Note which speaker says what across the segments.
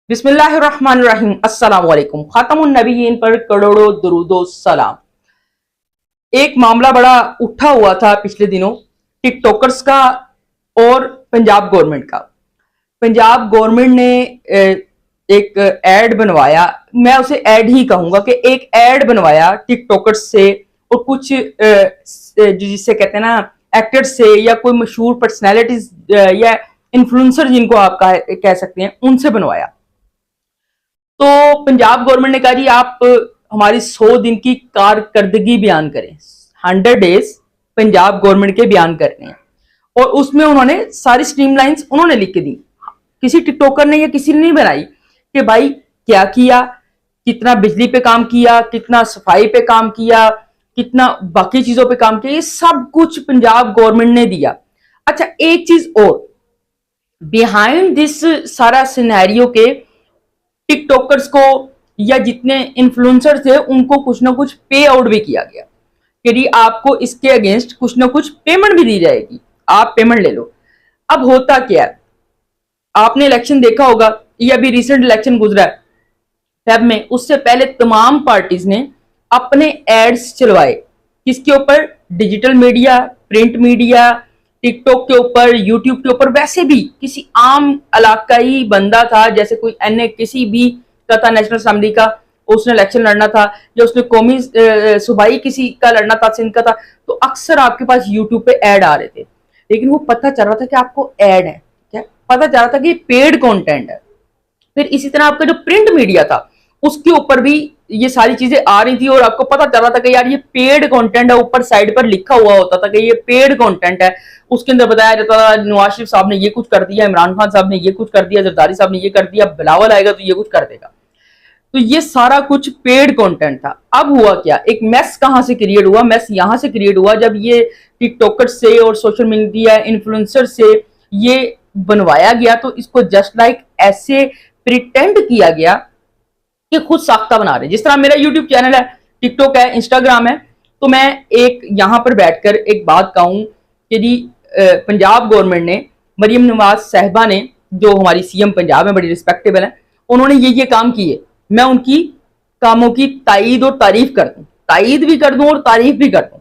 Speaker 1: बिस्मिल्लाहिर्रहमानिर्रहीम। अस्सलाम वालेकुम। खातमुन नबीयीन पर करोड़ों दुरूदो सलाम। एक मामला बड़ा उठा हुआ था पिछले दिनों टिकटॉकर्स का और पंजाब गवर्नमेंट का। पंजाब गवर्नमेंट ने एक एड बनवाया, मैं उसे एड ही कहूंगा कि एक एड बनवाया टिकटॉकर्स से और कुछ जिसे कहते हैं ना एक्टर्स से या कोई मशहूर पर्सनैलिटीज या इन्फ्लुएंसर जिनको आप कह सकते हैं उनसे बनवाया। तो पंजाब गवर्नमेंट ने कहा जी आप हमारी 100 दिन की कारकर्दगी बयान करें, 100 डेज पंजाब गवर्नमेंट के बयान करने हैं। और उसमें उन्होंने सारी स्ट्रीमलाइंस उन्होंने लिख के दी, किसी टिकटॉकर ने या किसी ने नहीं बनाई कि भाई क्या किया, कितना बिजली पे काम किया, कितना सफाई पे काम किया, कितना बाकी चीजों पे काम किया, ये सब कुछ पंजाब गवर्नमेंट ने दिया। अच्छा एक चीज और, बिहाइंड दिस सारा सिनेरियो के टिकटॉकर्स को या जितने इन्फ्लुएंसर थे उनको कुछ ना कुछ पे आउट भी किया गया कि आपको इसके अगेंस्ट कुछ ना कुछ पेमेंट भी दी जाएगी, आप पेमेंट ले लो। अब होता क्या है, आपने इलेक्शन देखा होगा, ये अभी रिसेंट इलेक्शन गुजरा है फेब में, उससे पहले तमाम पार्टीज ने अपने एड्स चलवाए किसके ऊपर, digital media, print media, TikTok के ऊपर, यूट्यूब के ऊपर। वैसे भी किसी आम इलाकाई बंदा था, जैसे कोई अन्य किसी भी का था, नेशनल असेंबली का उसने इलेक्शन लड़ना था या उसने कौमी सूबाई किसी का लड़ना था, सिंध का था, तो अक्सर आपके पास यूट्यूब पे ऐड आ रहे थे। लेकिन वो पता चल रहा था कि आपको ऐड है, क्या पता चल रहा था कि पेड कंटेंट है। फिर इसी तरह आपका जो प्रिंट मीडिया था उसके ऊपर भी ये सारी चीजें आ रही थी और आपको पता चल रहा था कि यार ये पेड कंटेंट है, ऊपर साइड पर लिखा हुआ होता था कि ये पेड कंटेंट है। उसके अंदर बताया जाता था नवाज शरीफ साहब ने ये कुछ कर दिया, इमरान खान साहब ने ये कुछ कर दिया, जरदारी साहब ने ये कर दिया, बिलावल आएगा तो ये कुछ कर देगा। तो ये सारा कुछ पेड कंटेंट था। अब हुआ क्या, एक मेस कहां से क्रिएट हुआ, मेस यहां से क्रिएट हुआ जब ये टिकटॉकर से और सोशल मीडिया इन्फ्लुएंसर से ये बनवाया गया, तो इसको जस्ट लाइक ऐसे प्रिटेंड किया गया कि खुद साख्ता बना रहे। जिस तरह मेरा यूट्यूब चैनल है, टिकटॉक है, इंस्टाग्राम है, तो मैं एक यहां पर बैठकर एक बात कहूं कि जी पंजाब गवर्नमेंट ने, मरियम नवाज साहिबा ने, जो हमारी सीएम पंजाब है, बड़ी रिस्पेक्टेबल है, उन्होंने ये काम किए, मैं उनकी कामों की तायीद और तारीफ कर दूं, तायीद भी कर दूं और तारीफ भी कर दूं।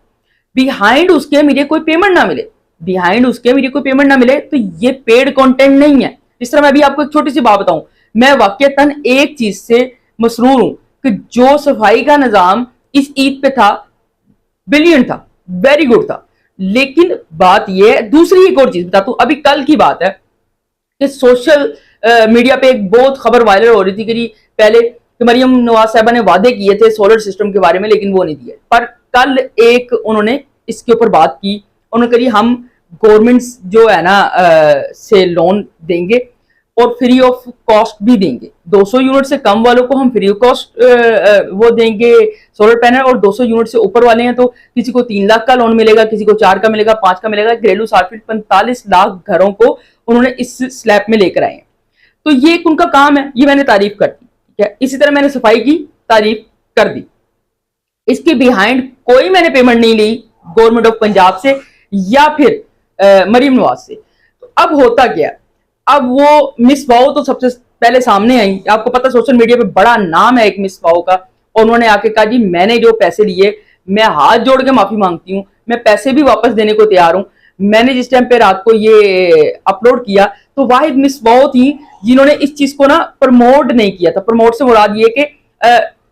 Speaker 1: बिहाइंड उसके मुझे कोई पेमेंट ना मिले, बिहाइंड उसके मुझे कोई पेमेंट ना मिले, तो ये पेड कंटेंट नहीं है। इस तरह मैं भी आपको एक छोटी सी बात बताऊं, मैं वाकईतन एक चीज से मसरूर हूं कि जो सफाई का निजाम इस ईद पे था, ब्रिलियंट था, वेरी गुड था। लेकिन बात यह है, दूसरी एक और चीज बताता हूं, अभी कल की बात है कि सोशल मीडिया पे एक बहुत खबर वायरल हो रही थी कि पहले कि मरियम नवाज साहबा ने वादे किए थे सोलर सिस्टम के बारे में, लेकिन वो नहीं दिए। पर कल एक उन्होंने इसके ऊपर बात की, उन्होंने कही हम गवर्नमेंट जो है ना से लोन देंगे और फ्री ऑफ कॉस्ट भी देंगे, 200 यूनिट से कम वालों को हम फ्री ऑफ कॉस्ट वो देंगे सोलर पैनल, और 200 यूनिट से ऊपर वाले हैं तो किसी को 3 लाख का लोन मिलेगा, किसी को 4 का मिलेगा, 5 का मिलेगा। घरेलू सार्फिट 45 लाख घरों को उन्होंने इस स्लैब में लेकर आए हैं। तो ये एक उनका काम है, ये मैंने तारीफ कर दी, ठीक है। इसी तरह मैंने सफाई की तारीफ कर दी, इसके बिहाइंड कोई मैंने पेमेंट नहीं ली गवर्नमेंट ऑफ पंजाब से या फिर मरियम नवाज से। तो अब होता क्या, अब वो मिस वाओ तो सबसे पहले सामने आई, आपको पता सोशल मीडिया पे बड़ा नाम है एक मिस वाओ का, और उन्होंने आके कहा जी मैंने जो पैसे लिए मैं हाथ जोड़ के माफी मांगती हूँ, मैं पैसे भी वापस देने को तैयार हूँ। मैंने जिस टाइम पे रात को ये अपलोड किया तो वाहिद मिस वाओ थी जिन्होंने इस चीज को ना प्रमोट नहीं किया था। प्रमोट से मुराद ये कि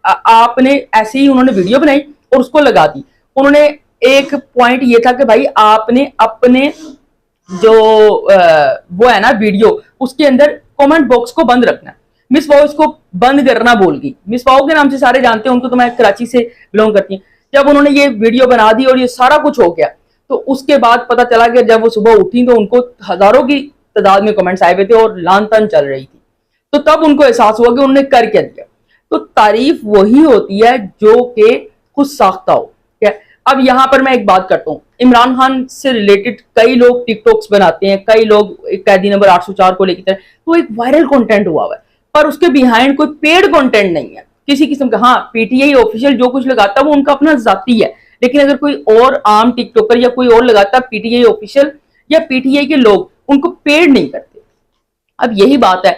Speaker 1: आपने ऐसे ही उन्होंने वीडियो बनाई और उसको लगा दी। उन्होंने एक पॉइंट ये था कि भाई आपने अपने जो वो है ना वीडियो, उसके अंदर कमेंट बॉक्स को बंद रखना। मिस वाओ इसको बंद करना भूल गई। मिस वाओ के नाम से सारे जानते हैं उनको, तो मैं कराची से बिलोंग करती हूँ। जब उन्होंने ये वीडियो बना दी और ये सारा कुछ हो गया, तो उसके बाद पता चला कि जब वो सुबह उठी तो उनको हजारों की तादाद में कमेंट्स आए हुए थे और लान तान चल रही थी। तो तब उनको एहसास हुआ कि उन्होंने कर क्या दिया। तो तारीफ वही होती है जो कि खुद साख्ता हो। अब यहां पर मैं एक बात करता हूं, इमरान खान से रिलेटेड कई लोग टिकटॉक्स बनाते हैं, कई लोग कैदी नंबर 804 को लेकर, तो एक वायरल कंटेंट हुआ है पर उसके बिहाइंड कोई पेड कंटेंट नहीं है किसी किस्म का। हाँ, पीटीआई ऑफिशियल जो कुछ लगाता है वो उनका अपना जाती है, लेकिन अगर कोई और आम टिकटॉकर या कोई और लगाता है पीटीआई ऑफिशियल या पीटीआई के लोग, उनको पेड नहीं करते। अब यही बात है,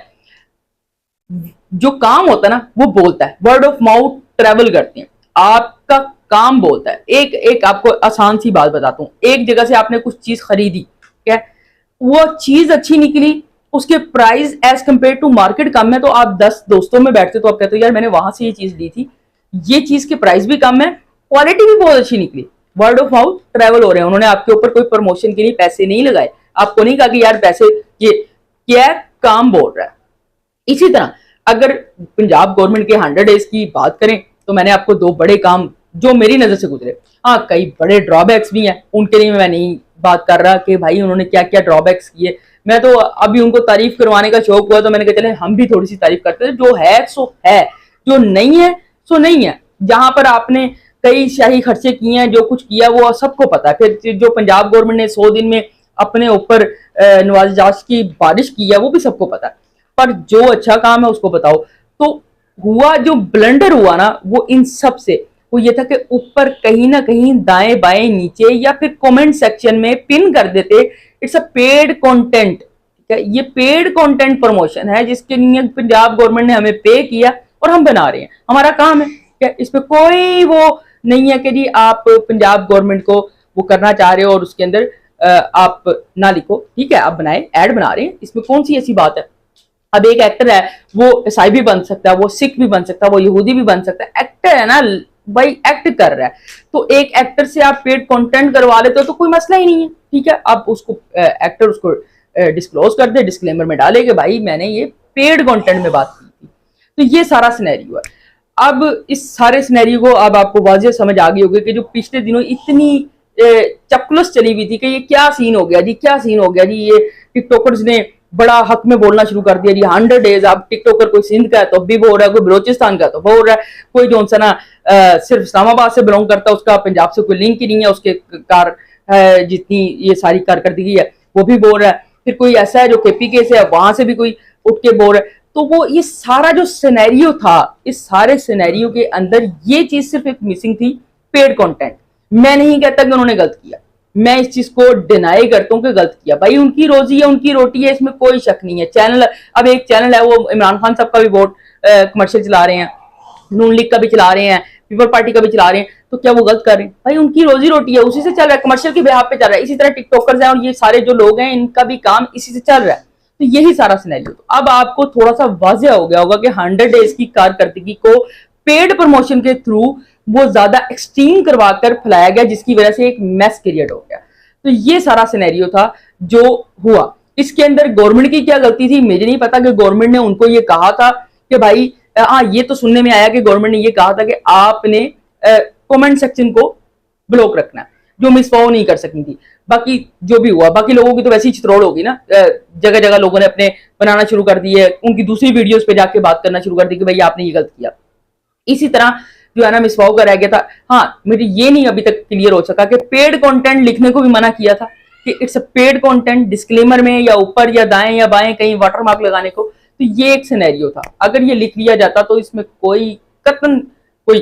Speaker 1: जो काम होता है ना वो बोलता है, वर्ड ऑफ माउथ ट्रेवल करते हैं, आपका काम बोलता है। एक एक आपको आसान सी बात बताता हूँ, एक जगह से आपने कुछ चीज खरीदी, क्या वो चीज अच्छी निकली, उसके price as compared to market कम है, तो आप 10 दोस्तों में बैठते तो आप कहते हो यार मैंने वहां से ये चीज ली थी, ये चीज के प्राइस भी कम है, क्वालिटी भी बहुत अच्छी निकली, वर्ड ऑफ माउथ ट्रेवल हो रहे हैं। उन्होंने आपके ऊपर कोई प्रमोशन के लिए पैसे नहीं लगाए, आपको नहीं कहा कि यार पैसे, ये क्या काम बोल रहा है। इसी तरह अगर पंजाब गवर्नमेंट के 100 डेज की बात करें तो मैंने आपको 2 बड़े काम जो मेरी नजर से गुजरे, हाँ कई बड़े ड्रॉबैक्स भी हैं, उनके लिए मैं नहीं बात कर रहा कि भाई उन्होंने क्या क्या ड्रॉबैक्स किए, मैं तो अभी उनको तारीफ करवाने का शौक हुआ तो मैंने कहा चले हम भी थोड़ी सी तारीफ करते हैं, जो है सो है, जो नहीं है सो नहीं है। जहां पर आपने कई शाही खर्चे किए हैं, जो कुछ किया वो सबको पता है। फिर जो पंजाब गवर्नमेंट ने 100 दिन में अपने ऊपर नवाजाश की बारिश की है वो भी सबको पता है, पर जो अच्छा काम है उसको बताओ। तो हुआ जो ब्लंडर हुआ ना वो इन सब से वो ये था कि ऊपर कहीं ना कहीं दाएं बाएं नीचे या फिर कमेंट सेक्शन में पिन कर देते इट्स अ पेड कंटेंट, ठीक है, ये पेड कंटेंट प्रमोशन है जिसके लिए पंजाब गवर्नमेंट ने हमें पे किया और हम बना रहे हैं, हमारा काम है, क्या इसमें कोई वो नहीं है कि जी आप पंजाब गवर्नमेंट को वो करना चाह रहे हो और उसके अंदर आप ना लिखो, ठीक है आप बनाए, ऐड बना रहे हैं, इसमें कौन सी ऐसी बात है। अब एक एक्टर है वो ईसाई भी बन सकता है, वो सिख भी बन सकता है, वो यहूदी भी बन सकता है, एक्टर है ना भाई, एक्ट कर रहा है, तो एक एक्टर से आप पेड कंटेंट करवा लेते हो तो कोई मसला ही नहीं है, ठीक है, आप उसको एक्टर उसको डिस्क्लोज कर दे, डिस्क्लेमर में डाले कि भाई मैंने ये पेड कंटेंट में बात की थी। तो ये सारा सिनेरियो है। अब इस सारे सिनेरियो को अब आपको वाजिब समझ आ गई होगी कि जो पिछले दिनों इतनी चपलस चली हुई थी कि ये क्या सीन हो गया जी, क्या सीन हो गया जी, ये टिकटॉकर्स ने बड़ा हक में बोलना शुरू कर दिया जी, 100 डेज। अब टिकटॉकर कोई सिंध का है तो भी बोल रहा है, कोई बलोचिस्तान का तो बोल रहा है, कोई जो सा ना सिर्फ इस्लामाबाद से बिलोंग करता है उसका पंजाब से कोई लिंक ही नहीं है, उसके कार जितनी ये सारी कारकर्दगी है वो भी बोल रहा है, फिर कोई ऐसा है जो केपीके से है वहां से भी कोई उठ के बोल रहा है। तो वो ये सारा जो सिनेरियो था, इस सारे सिनेरियो के अंदर ये चीज सिर्फ एक मिसिंग थी, पेड कंटेंट। मैं नहीं कहता कि उन्होंने गलत किया, मैं इस चीज को डिनाई करता हूँ कि गलत किया, भाई उनकी रोजी है, उनकी रोटी है, इसमें कोई शक नहीं है। चैनल, अब एक चैनल है वो इमरान खान साहब का भी बहुत कमर्शियल चला रहे हैं, नून लीग का भी चला रहे हैं, पीपल पार्टी का भी चला रहे हैं, तो क्या वो गलत कर रहे हैं? भाई उनकी रोजी रोटी है, उसी से चल रहा है, कमर्शियल के बेहाव पे चल रहा है। इसी तरह टिकटॉकर्स हैं और ये सारे जो लोग हैं इनका भी काम इसी से चल रहा है। तो यही सारा सिनेरियो। तो अब आपको थोड़ा सा वाजिया हो गया होगा कि 100 डेज की कारकर्दगी को पेड प्रमोशन के थ्रू वो ज्यादा एक्सट्रीम करवाकर फैलाया गया, जिसकी वजह से एक मैस क्रिएट हो गया। तो ये सारा सिनेरियो था जो हुआ। इसके अंदर गवर्नमेंट की क्या गलती थी मुझे नहीं पता, कि गवर्नमेंट ने उनको ये कहा था कि भाई हाँ, ये तो सुनने में आया कि गवर्नमेंट ने ये कहा था कि आपने कमेंट सेक्शन को ब्लॉक रखना, जो मिस वो नहीं कर सकती थी। बाकी जो भी हुआ, बाकी लोगों की तो वैसी चित्रोड़ होगी ना, जगह जगह लोगों ने अपने बनाना शुरू कर दिए, उनकी दूसरी वीडियोस पे जाके बात करना शुरू कर दी कि भाई आपने ये गलत किया। इसी तरह जो है ना मिसवाओ का रह गया था। हाँ, मुझे ये नहीं अभी तक क्लियर हो सका कि पेड कंटेंट लिखने को भी मना किया था कि it's a paid content, disclaimer में या ऊपर या दाएं या बाएं कहीं वाटरमार्क लगाने को। तो ये एक सिनेरियो था, अगर ये लिख लिया जाता तो इसमें कोई कतन कोई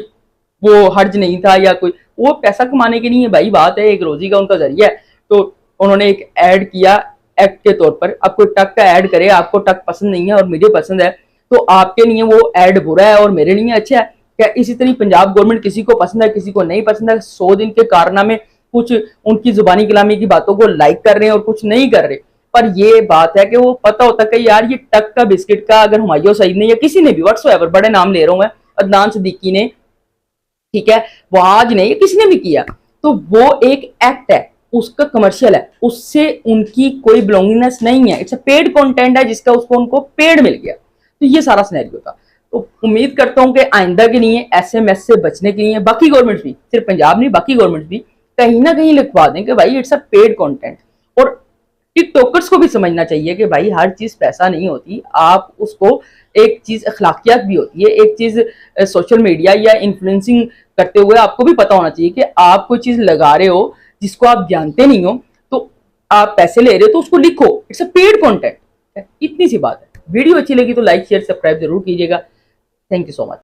Speaker 1: वो हर्ज नहीं था, या कोई वो पैसा कमाने के लिए भाई बात है, एक रोजी का उनका जरिया है। तो उन्होंने एक ऐड किया एक्ट के तौर पर। अब कोई टक का ऐड करे, आपको टक पसंद नहीं है और मुझे पसंद है, तो आपके लिए वो ऐड बुरा है और मेरे लिए अच्छा है क्या? इसी तरह पंजाब गवर्नमेंट किसी को पसंद है किसी को नहीं पसंद है। 100 दिन के कारनामे कुछ उनकी जुबानी कलामी की बातों को लाइक कर रहे हैं और कुछ नहीं कर रहे, पर ये बात है कि वो पता होता है कि यार ये टक का बिस्किट का अगर हुमायूं सईद ने या किसी ने भी व्हाट्सएवर, बड़े नाम ले रहा हूं मैं, अदनान सिद्दीकी ने, ठीक है, वो आज ने किसी ने भी किया, तो वो एक एक्ट है, उसका कमर्शियल है, उससे उनकी कोई बिलोंगिंगनेस नहीं है। इट्स अ पेड कंटेंट है जिसका उसको उनको पेड मिल गया। तो ये सारा सिनेरियो था। तो उम्मीद करता हूं कि आइंदा के लिए एसएमएस से बचने के लिए बाकी गवर्नमेंट भी, सिर्फ पंजाब नहीं बाकी गवर्नमेंट भी कहीं ना कहीं लिखवा दें कि भाई इट्स अ पेड कंटेंट। और टिकटॉकर्स को भी समझना चाहिए कि भाई हर चीज पैसा नहीं होती, आप उसको एक चीज अखलाकियात भी होती है, एक चीज सोशल मीडिया या इन्फ्लुएंसिंग करते हुए आपको भी पता होना चाहिए कि आप कोई चीज लगा रहे हो जिसको आप जानते नहीं हो, तो आप पैसे ले रहे हो तो उसको लिखो, इट्स अ पेड कंटेंट। इतनी सी बात है। वीडियो अच्छी लगी तो लाइक शेयर सब्सक्राइब जरूर कीजिएगा। Thank you so much.